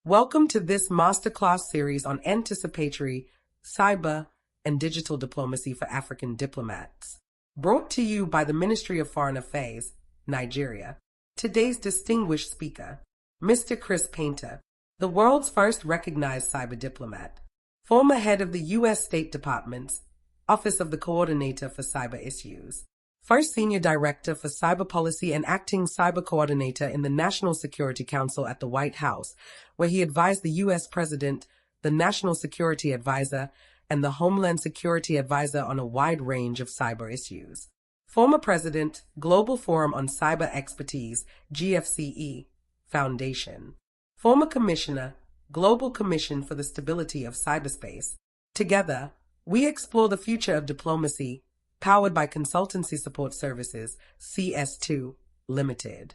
Welcome to this masterclass series on Anticipatory, Cyber, and Digital Diplomacy for African Diplomats. Brought to you by the Ministry of Foreign Affairs, Nigeria. Today's distinguished speaker, Mr. Chris Painter, the world's first recognized cyber diplomat, former head of the U.S. State Department's Office of the Coordinator for Cyber Issues, first senior director for cyber policy and acting cyber coordinator in the National Security Council at the White House, where he advised the U.S. President, the National Security Advisor, and the Homeland Security Advisor on a wide range of cyber issues. Former President, Global Forum on Cyber Expertise, GFCE, Foundation. Former Commissioner, Global Commission for the Stability of Cyberspace. Together, we explore the future of diplomacy, powered by Consultancy Support Services, CS2 Limited.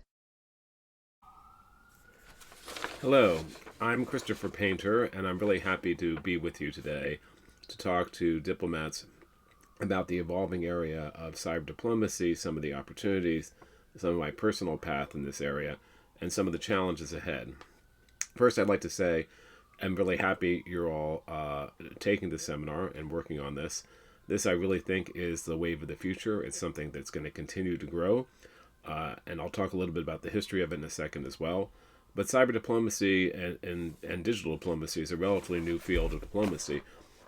Hello, I'm Christopher Painter, and I'm really happy to be with you today to talk to diplomats about the evolving area of cyber diplomacy, some of the opportunities, some of my personal path in this area, and some of the challenges ahead. First, I'd like to say I'm really happy you're all taking this seminar and working on this. This, I really think, is the wave of the future. It's something that's going to continue to grow, and I'll talk a little bit about the history of it in a second as well. But cyber diplomacy and digital diplomacy is a relatively new field of diplomacy,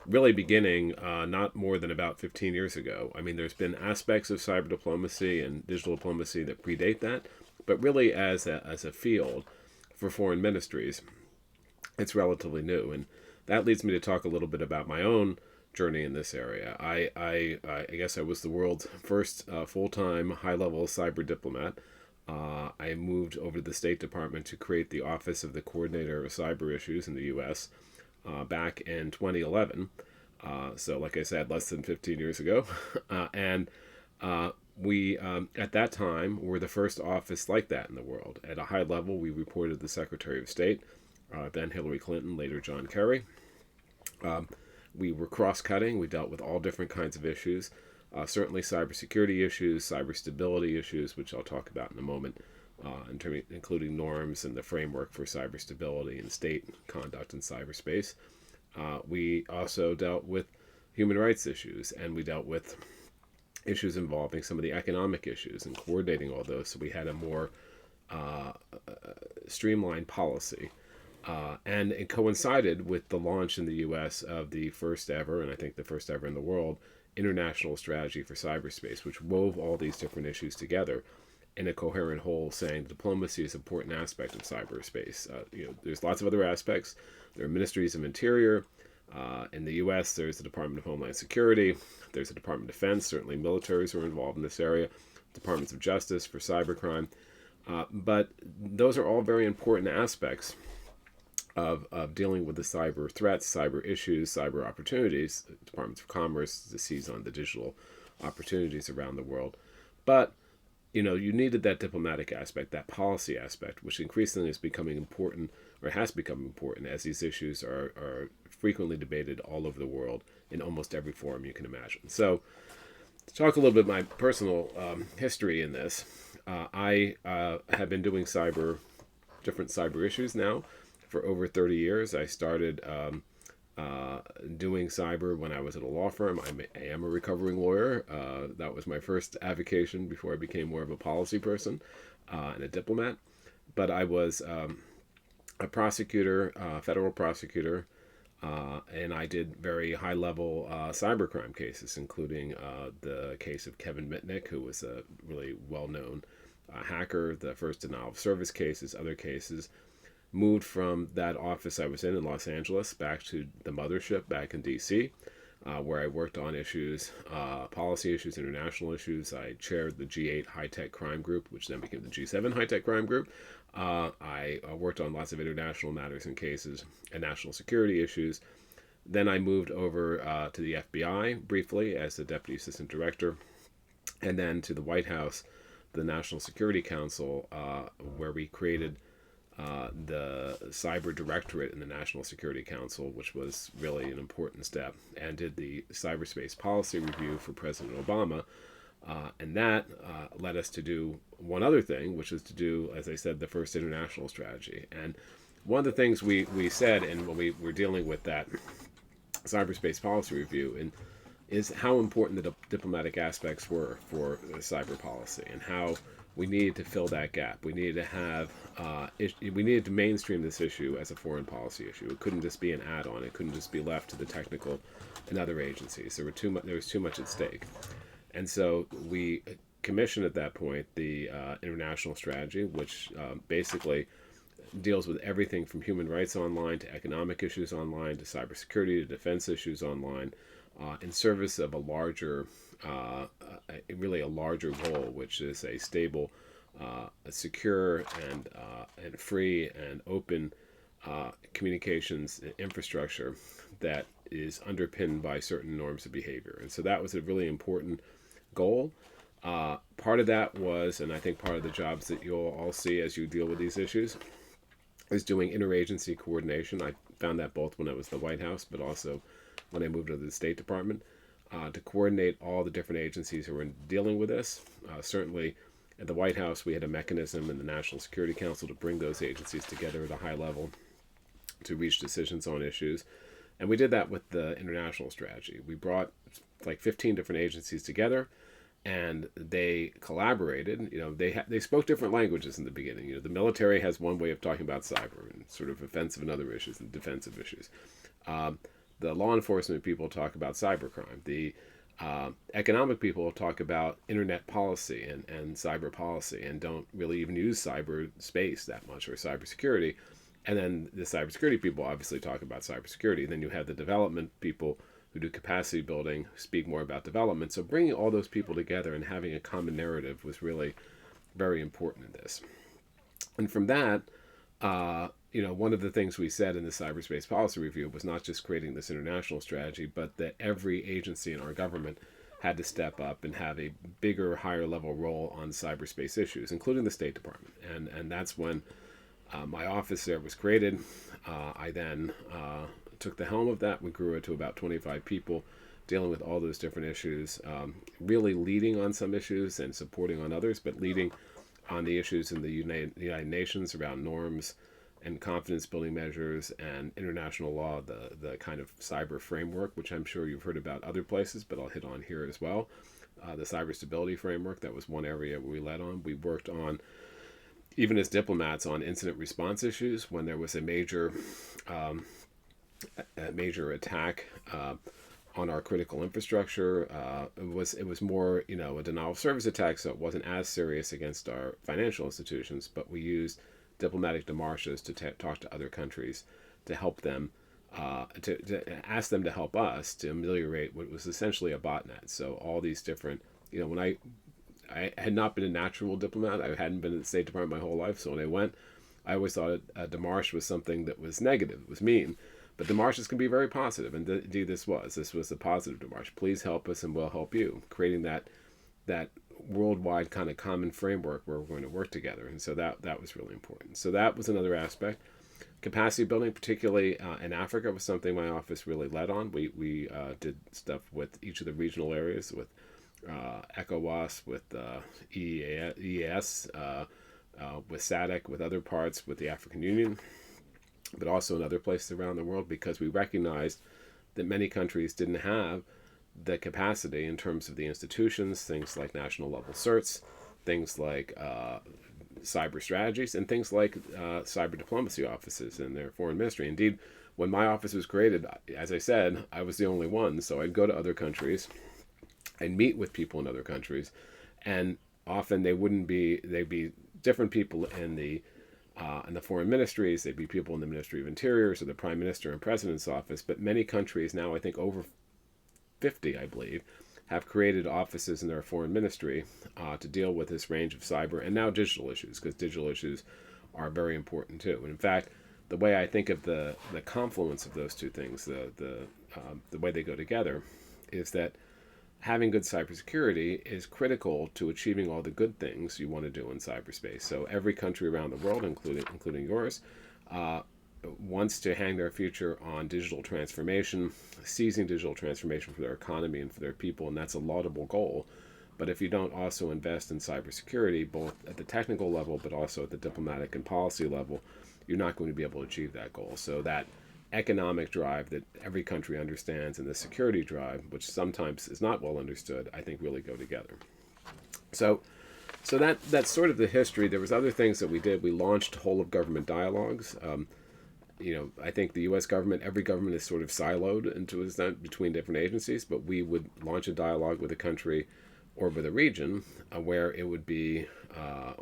really beginning not more than about 15 years ago. I mean, there's been aspects of cyber diplomacy and digital diplomacy that predate that, but really as a field for foreign ministries, it's relatively new. And that leads me to talk a little bit about my own journey in this area. I guess I was the world's first full-time high-level cyber diplomat. I moved over to the State Department to create the Office of the Coordinator of Cyber Issues in the U.S. Back in 2011. So like I said, less than 15 years ago. And we, at that time, were the first office like that in the world. At a high level, we reported the Secretary of State, then Hillary Clinton, later John Kerry. We were cross-cutting. We dealt with all different kinds of issues, certainly cybersecurity issues, cyber stability issues, which I'll talk about in a moment, including norms and the framework for cyber stability and state conduct in cyberspace. We also dealt with human rights issues, and we dealt with issues involving some of the economic issues and coordinating all those, so we had a more streamlined policy. And it coincided with the launch in the U.S. of the first ever, and I think the first ever in the world, international strategy for cyberspace, which wove all these different issues together in a coherent whole, saying diplomacy is an important aspect of cyberspace. There's lots of other aspects. There are ministries of interior. In the U.S., there's the Department of Homeland Security. There's the Department of Defense. Certainly militaries are involved in this area. Departments of Justice for cybercrime. But those are all very important aspects of dealing with the cyber threats, cyber issues, cyber opportunities, Departments of Commerce to seize on the digital opportunities around the world. But, you needed that diplomatic aspect, that policy aspect, which increasingly is becoming important, or has become important, as these issues are frequently debated all over the world in almost every forum you can imagine. So, to talk a little bit about my personal history in this, I have been doing different cyber issues now for over 30 years. I started doing cyber when I was at a law firm. I am a recovering lawyer. That was my first avocation before I became more of a policy person and a diplomat. But I was a prosecutor, federal prosecutor, and I did very high-level cybercrime cases, including the case of Kevin Mitnick, who was a really well-known hacker, the first denial of service cases, other cases. Moved from that office I was in Los Angeles back to the mothership back in D.C., where I worked on issues, policy issues, international issues. I chaired the G8 high-tech crime group, which then became the G7 high-tech crime group. I worked on lots of international matters and cases and national security issues. Then I moved over to the FBI briefly as the Deputy Assistant Director, and then to the White House, the National Security Council, where we created the Cyber Directorate in the National Security Council, which was really an important step, and did the cyberspace policy review for President Obama. And that led us to do one other thing, which is to do, as I said, the first international strategy. And one of the things we said, and when we were dealing with that cyberspace policy review, and is how important the diplomatic aspects were for cyber policy, and how we needed to fill that gap. We needed to have, we needed to mainstream this issue as a foreign policy issue. It couldn't just be an add-on. It couldn't just be left to the technical and other agencies. There was too much at stake, and so we commissioned at that point the international strategy, which basically deals with everything from human rights online to economic issues online to cybersecurity to defense issues online, in service of a larger, really a larger goal, which is a stable, a secure, and free and open communications infrastructure that is underpinned by certain norms of behavior. And so that was a really important goal. Part of that was, and I think part of the jobs that you'll all see as you deal with these issues, is doing interagency coordination. I found that both when I was in the White House, but also when I moved to the State Department, to coordinate all the different agencies who were dealing with this. Certainly at the White House, we had a mechanism in the National Security Council to bring those agencies together at a high level to reach decisions on issues. And we did that with the international strategy. We brought like 15 different agencies together, and they collaborated. They spoke different languages in the beginning. The military has one way of talking about cyber and sort of offensive and other issues and defensive issues. The law enforcement people talk about cybercrime. The economic people talk about internet policy and cyber policy, and don't really even use cyberspace that much, or cybersecurity. And then the cybersecurity people obviously talk about cybersecurity. And then you have the development people who do capacity building, speak more about development. So bringing all those people together and having a common narrative was really very important in this. And from that, one of the things we said in the cyberspace policy review was not just creating this international strategy, but that every agency in our government had to step up and have a bigger, higher level role on cyberspace issues, including the State Department. And that's when my office there was created. I then took the helm of that. We grew it to about 25 people dealing with all those different issues, really leading on some issues and supporting on others, but leading on the issues in the United Nations around norms and confidence building measures and international law, the kind of cyber framework, which I'm sure you've heard about other places, but I'll hit on here as well. The cyber stability framework, that was one area where we led on. We worked on, even as diplomats, on incident response issues when there was a major attack on our critical infrastructure. It was more, a denial of service attack, so it wasn't as serious against our financial institutions, but we used diplomatic démarches to talk to other countries to help them, to ask them to help us to ameliorate what was essentially a botnet. So all these different, when I had not been a natural diplomat, I hadn't been in the State Department my whole life, so when I went, I always thought a démarche was something that was negative, it was mean. But démarches can be very positive, and indeed this was a positive démarche. Please help us and we'll help you, creating that worldwide kind of common framework where we're going to work together. And so that was really important. So that was another aspect. Capacity building, particularly in Africa, was something my office really led on. We did stuff with each of the regional areas, with ECOWAS, with EAS, with SADC, with other parts, with the African Union, but also in other places around the world, because we recognized that many countries didn't have the capacity in terms of the institutions, things like national level certs, things like cyber strategies, and things like cyber diplomacy offices in their foreign ministry. Indeed, when my office was created, as I said, I was the only one, so I'd go to other countries and meet with people in other countries, and often they'd be different people in the foreign ministries. They'd be people in the Ministry of Interior, so the Prime Minister and President's office. But many countries now, I think over 50, I believe, have created offices in their foreign ministry to deal with this range of cyber and now digital issues, because digital issues are very important too. And in fact, the way I think of the confluence of those two things, the way they go together, is that having good cybersecurity is critical to achieving all the good things you want to do in cyberspace. So every country around the world, including yours, wants to hang their future on digital transformation, seizing digital transformation for their economy and for their people, and that's a laudable goal. But if you don't also invest in cybersecurity, both at the technical level but also at the diplomatic and policy level, you're not going to be able to achieve that goal. So that economic drive that every country understands and the security drive, which sometimes is not well understood, I think really go together. So that's sort of the history. There was other things that we did. We launched whole of government dialogues. I think the U.S. government, every government is sort of siloed into an extent between different agencies, but we would launch a dialogue with a country or with a region where it would be,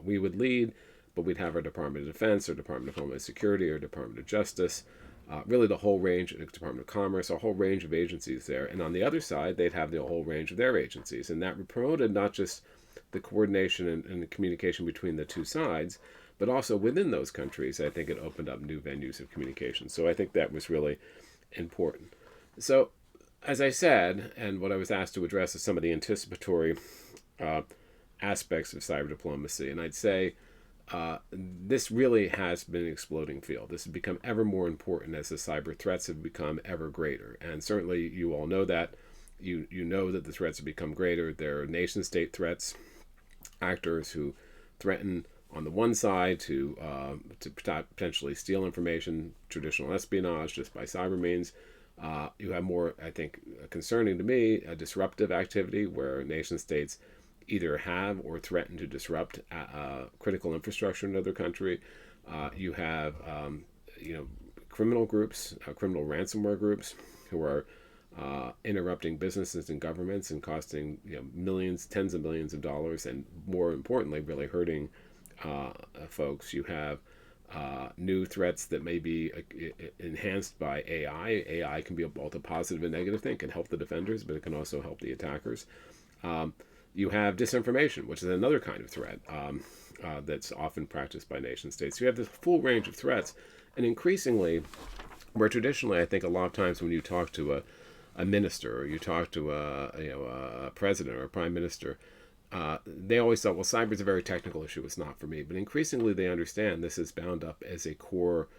we would lead, but we'd have our Department of Defense or Department of Homeland Security or Department of Justice, really the whole range, Department of Commerce, a whole range of agencies there. And on the other side, they'd have the whole range of their agencies. And that promoted not just the coordination and the communication between the two sides, but also within those countries. I think it opened up new venues of communication. So I think that was really important. So, as I said, and what I was asked to address is some of the anticipatory aspects of cyber diplomacy. And I'd say this really has been an exploding field. This has become ever more important as the cyber threats have become ever greater. And certainly you all know that. You know that the threats have become greater. There are nation-state threats, actors who threaten on the one side to potentially steal information, traditional espionage just by cyber means. You have more, I think, concerning to me, a disruptive activity where nation states either have or threaten to disrupt critical infrastructure in another country. You have, criminal groups, criminal ransomware groups who are interrupting businesses and governments and costing millions, tens of millions of dollars, and more importantly, really hurting folks. You have new threats that may be enhanced by AI. AI can be both a positive and negative thing. It can help the defenders, but it can also help the attackers. You have disinformation, which is another kind of threat that's often practiced by nation states. So you have this full range of threats, and increasingly, where traditionally I think a lot of times when you talk to a minister or you talk to a president or a prime minister, they always thought, well, cyber is a very technical issue. It's not for me. But increasingly, they understand this is bound up as a core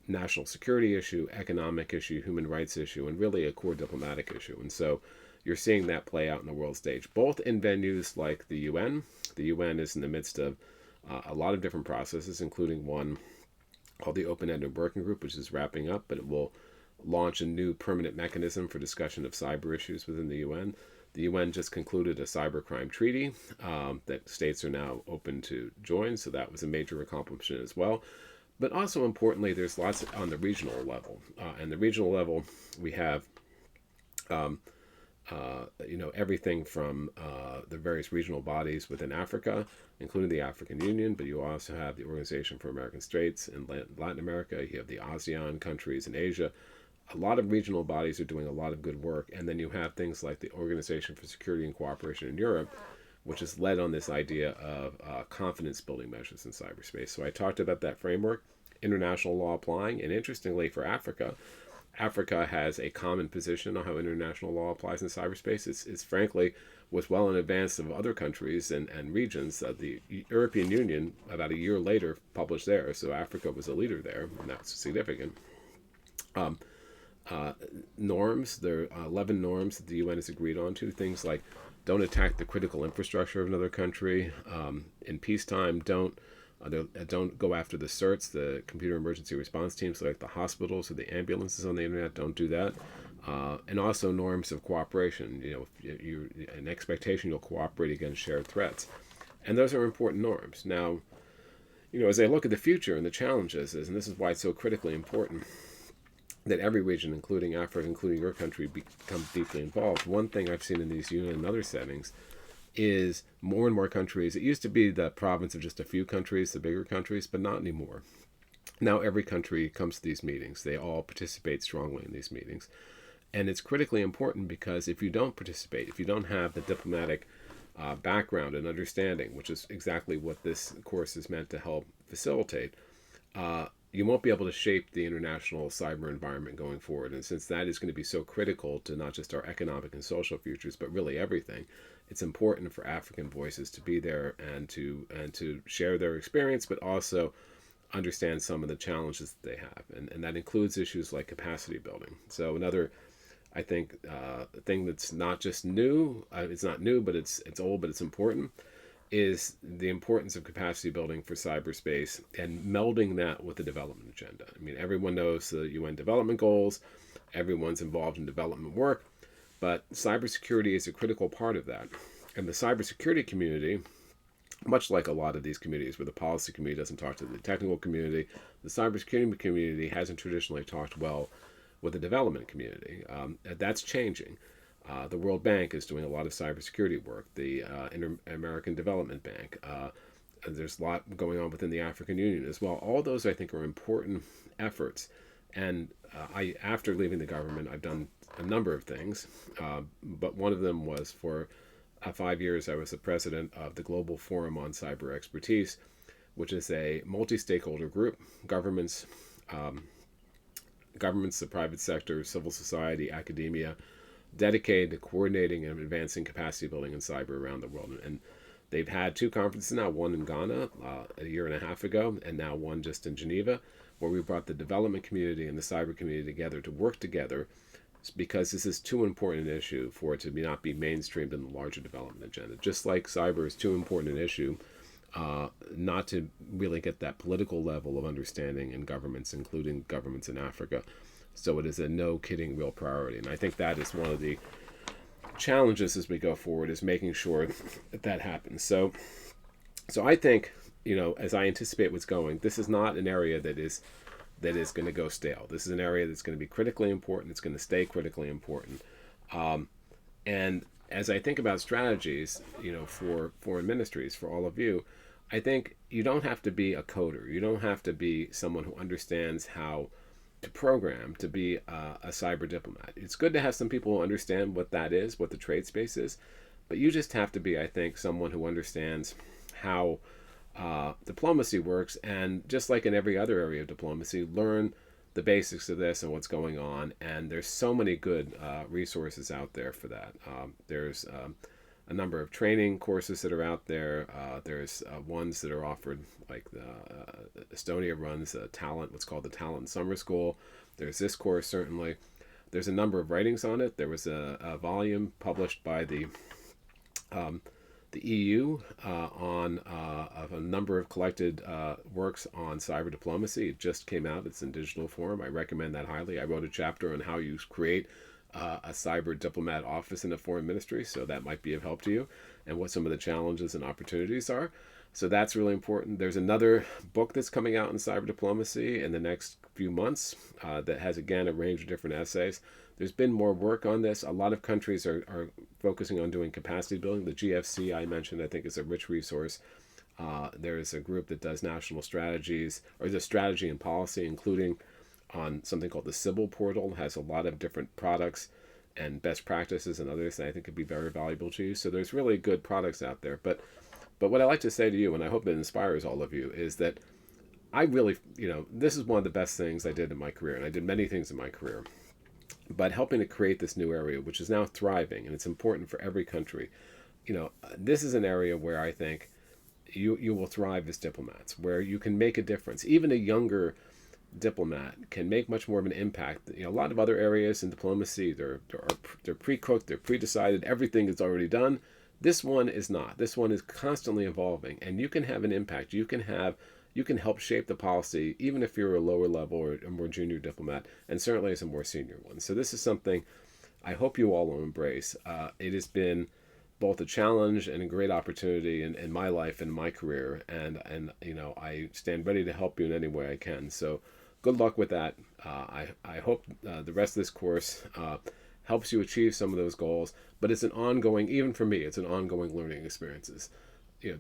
national security issue, economic issue, human rights issue, and really a core diplomatic issue. And so you're seeing that play out in the world stage, both in venues like the UN. The UN is in the midst of a lot of different processes, including one called the Open-Ended Working Group, which is wrapping up, but it will launch a new permanent mechanism for discussion of cyber issues within the UN. The UN just concluded a cybercrime treaty that states are now open to join, so that was a major accomplishment as well. But also importantly, there's lots on the regional level. And the regional level, we have everything from the various regional bodies within Africa, including the African Union, but you also have the Organization for American States in Latin America. You have the ASEAN countries in Asia. A lot of regional bodies are doing a lot of good work. And then you have things like the Organization for Security and Cooperation in Europe, which is led on this idea of confidence building measures in cyberspace. So I talked about that framework, international law applying, and interestingly for Africa, Africa has a common position on how international law applies in cyberspace. It's frankly was well in advance of other countries and regions. The European Union, about a year later, published theirs, so Africa was a leader there, and that's significant. Norms, there are 11 norms that the UN has agreed on to, things like don't attack the critical infrastructure of another country. In peacetime, don't go after the CERTs, the computer emergency response teams, like the hospitals or the ambulances on the internet. Don't do that. And also norms of cooperation. You an expectation you'll cooperate against shared threats, and those are important norms. Now, as I look at the future and the challenges, and this is why it's so critically important that every region, including Africa, including your country, becomes deeply involved. One thing I've seen in these UN and other settings is more and more countries. It used to be the province of just a few countries, the bigger countries, but not anymore. Now every country comes to these meetings. They all participate strongly in these meetings. And it's critically important because if you don't participate, if you don't have the diplomatic background and understanding, which is exactly what this course is meant to help facilitate, you won't be able to shape the international cyber environment going forward. And since that is going to be so critical to not just our economic and social futures, but really everything, it's important for African voices to be there and to share their experience, but also understand some of the challenges that they have. And that includes issues like capacity building. So another, I think, thing that's not just new, it's not new, but it's old, but it's important, is the importance of capacity building for cyberspace and melding that with the development agenda. I mean, everyone knows the UN development goals, everyone's involved in development work, but cybersecurity is a critical part of that. And the cybersecurity community, much like a lot of these communities where the policy community doesn't talk to the technical community, the cybersecurity community hasn't traditionally talked well with the development community. That's changing. The World Bank is doing a lot of cybersecurity work. The Inter-American Development Bank. There's a lot going on within the African Union as well. All those, I think, are important efforts. And after leaving the government, I've done a number of things. But one of them was for 5 years, I was the president of the Global Forum on Cyber Expertise, which is a multi-stakeholder group, governments, the private sector, civil society, academia, dedicated to coordinating and advancing capacity building in cyber around the world. And they've had 2 conferences now, one in Ghana a year and a half ago, and now one just in Geneva, where we brought the development community and the cyber community together to work together, because this is too important an issue for it to not be mainstreamed in the larger development agenda. Just like cyber is too important an issue not to really get that political level of understanding in governments, including governments in Africa. So it is a no kidding real priority. And I think that is one of the challenges as we go forward, is making sure that happens. So I think, as I anticipate what's going, this is not an area that is going to go stale. This is an area that's going to be critically important. It's going to stay critically important. And as I think about strategies, for foreign ministries, for all of you, I think you don't have to be a coder. You don't have to be someone who understands how to program to be a cyber diplomat. It's good to have some people who understand what that is, what the trade space is, but you just have to be, I think, someone who understands how diplomacy works, and just like in every other area of diplomacy, learn the basics of this and what's going on. And there's so many good resources out there for that. There's a number of training courses that are out there. There's ones that are offered, like Estonia runs what's called the Talent Summer School. There's this course, certainly. There's a number of writings on it. There was a volume published by the EU on of a number of collected works on cyber diplomacy. It just came out. It's in digital form. I recommend that highly. I wrote a chapter on how you create a cyber diplomat office in a foreign ministry, so that might be of help to you, and what some of the challenges and opportunities are. So that's really important. There's another book that's coming out in cyber diplomacy in the next few months that has, again, a range of different essays. There's been more work on this. A lot of countries are focusing on doing capacity building. The GFCE I mentioned, I think, is a rich resource. There's a group that does national strategies, or the strategy and policy, including on something called the Sybil portal. It has a lot of different products and best practices and others that I think could be very valuable to you. So there's really good products out there. But what I like to say to you, and I hope it inspires all of you, is that I really, this is one of the best things I did in my career, and I did many things in my career. But helping to create this new area, which is now thriving, and it's important for every country, this is an area where I think you will thrive as diplomats, where you can make a difference. Even a younger diplomat can make much more of an impact. A lot of other areas in diplomacy, they're pre-cooked, they're pre-decided, everything is already done. This one is not. This one is constantly evolving, and you can have an impact. You can help shape the policy, even if you're a lower level or a more junior diplomat, and certainly as a more senior one. So this is something I hope you all will embrace. It has been both a challenge and a great opportunity in my life and my career, and I stand ready to help you in any way I can. So good luck with that. I hope the rest of this course helps you achieve some of those goals, but it's an ongoing, even for me, it's an ongoing learning experiences.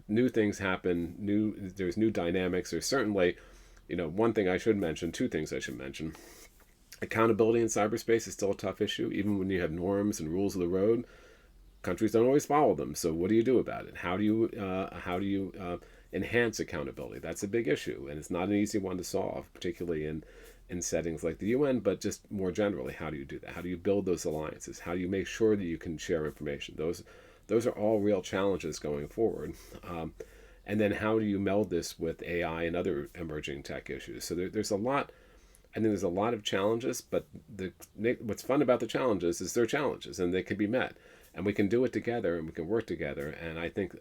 New things happen, there's new dynamics. There's certainly, one thing I should mention, two things I should mention. Accountability in cyberspace is still a tough issue, even when you have norms and rules of the road. Countries don't always follow them. So what do you do about it? How do you enhance accountability? That's a big issue, and it's not an easy one to solve, particularly in settings like the UN, but just more generally, how do you do that? How do you build those alliances? How do you make sure that you can share information? Those are all real challenges going forward. And then how do you meld this with AI and other emerging tech issues? So there's a lot. I think there's a lot of challenges, but what's fun about the challenges is they're challenges and they can be met. And we can do it together, and we can work together. And I think,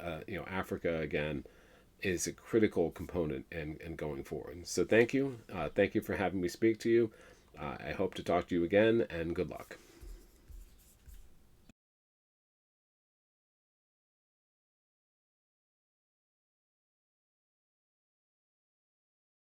Africa, again, is a critical component in going forward. So thank you. Thank you for having me speak to you. I hope to talk to you again, and good luck.